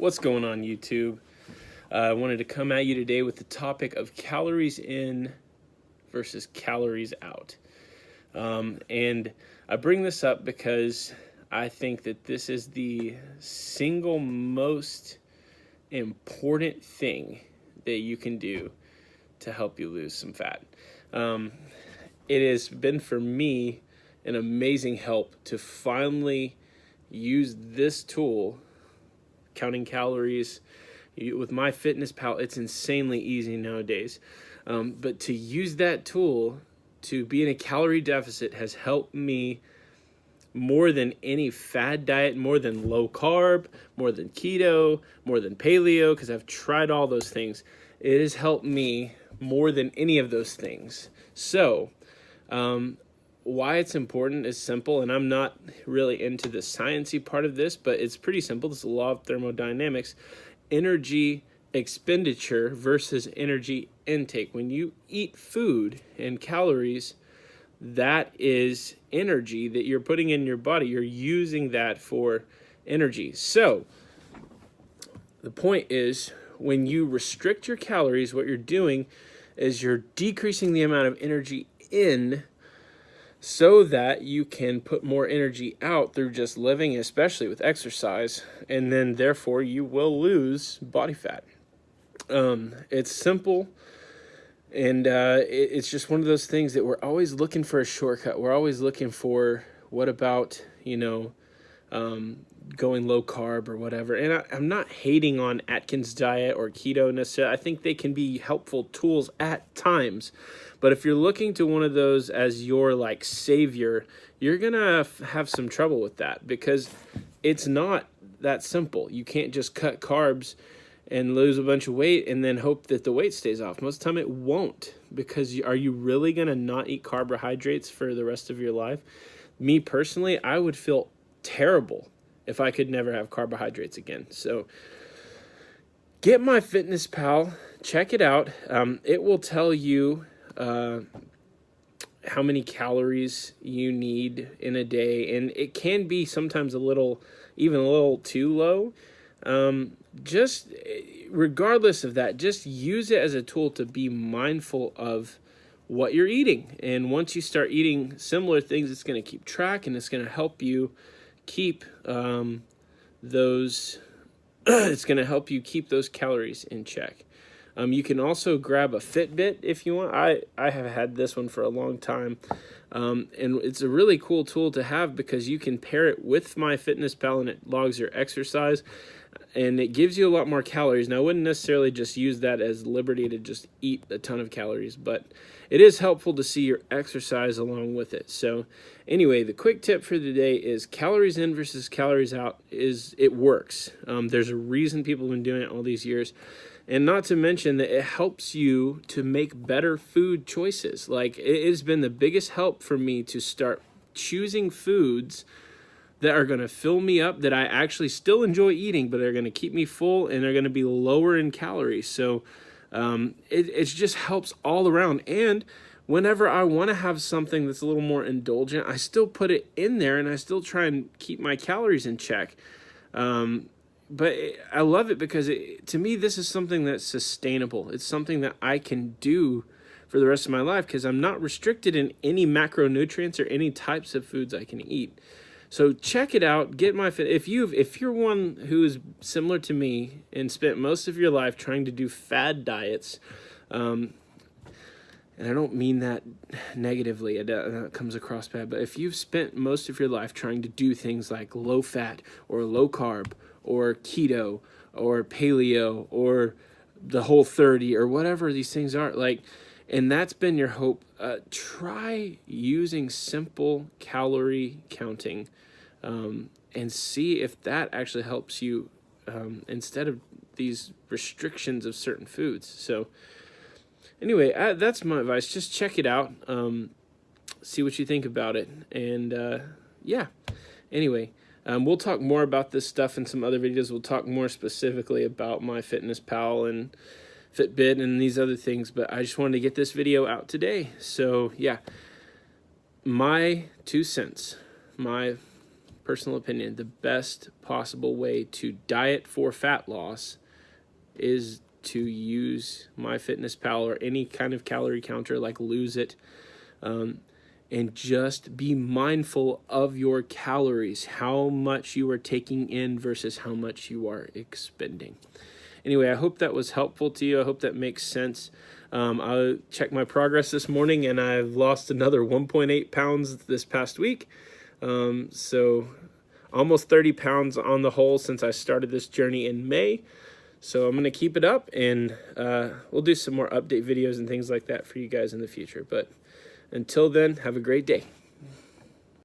What's going on, YouTube? I wanted to come at you today with the topic of calories in versus calories out. And I bring this up because I think that this is the single most important thing that you can do to help you lose some fat. It has been for me an amazing help to finally use this tool, counting calories. With MyFitnessPal, it's insanely easy nowadays. But to use that tool to be in a calorie deficit has helped me more than any fad diet, more than low carb, more than keto, more than paleo, because I've tried all those things. It has helped me more than any of those things. So, why it's important is simple, and I'm not really into the sciencey part of this, but it's pretty simple. This is the law of thermodynamics. Energy expenditure versus energy intake. When you eat food and calories, that is energy that you're putting in your body. You're using that for energy. So the point is, when you restrict your calories, what you're doing is you're decreasing the amount of energy in so that you can put more energy out through just living, especially with exercise, and then therefore you will lose body fat. It's simple, and it's just one of those things that we're always looking for a shortcut. We're always looking for, what about, going low carb or whatever. And I'm not hating on Atkins diet or keto necessarily. I think they can be helpful tools at times. But if you're looking to one of those as your savior, you're going to have some trouble with that, because it's not that simple. You can't just cut carbs and lose a bunch of weight and then hope that the weight stays off. Most of the time it won't, because are you really going to not eat carbohydrates for the rest of your life? Me personally, I would feel terrible if I could never have carbohydrates again. So get MyFitnessPal, check it out. It will tell you how many calories you need in a day, and it can be sometimes even a little too low. Just regardless of that, just use it as a tool to be mindful of what you're eating. And once you start eating similar things, it's going to keep track, and it's going to help you keep those it's going to help you keep those calories in check. You can also grab a Fitbit if you want. I have had this one for a long time, and it's a really cool tool to have, because you can pair it with MyFitnessPal and it logs your exercise, and it gives you a lot more calories. Now, I wouldn't necessarily just use that as liberty to just eat a ton of calories, but it is helpful to see your exercise along with it. So anyway, the quick tip for today is calories in versus calories out. It works. There's a reason people have been doing it all these years. And not to mention that it helps you to make better food choices. It has been the biggest help for me to start choosing foods that are going to fill me up, that I actually still enjoy eating, but are going to keep me full and are going to be lower in calories. So it just helps all around. And whenever I want to have something that's a little more indulgent, I still put it in there, and I still try and keep my calories in check. But I love it because, to me, this is something that's sustainable. It's something that I can do for the rest of my life, because I'm not restricted in any macronutrients or any types of foods I can eat. So check it out. Get if you're one who is similar to me and spent most of your life trying to do fad diets, and I don't mean that negatively, that comes across bad, but if you've spent most of your life trying to do things like low fat or low carb or keto or paleo or the Whole30 or whatever these things are, and that's been your hope, try using simple calorie counting, and see if that actually helps you, instead of these restrictions of certain foods. So anyway, that's my advice. Just check it out, see what you think about it, and yeah. Anyway, we'll talk more about this stuff in some other videos. We'll talk more specifically about MyFitnessPal and Fitbit and these other things, but I just wanted to get this video out today. So yeah, my 2 cents, my personal opinion, the best possible way to diet for fat loss is to use MyFitnessPal or any kind of calorie counter like Lose It, and just be mindful of your calories, how much you are taking in versus how much you are expending. Anyway, I hope that was helpful to you. I hope that makes sense. I checked my progress this morning, and I've lost another 1.8 pounds this past week. So almost 30 pounds on the whole since I started this journey in May. So I'm going to keep it up, and we'll do some more update videos and things like that for you guys in the future. But until then, have a great day.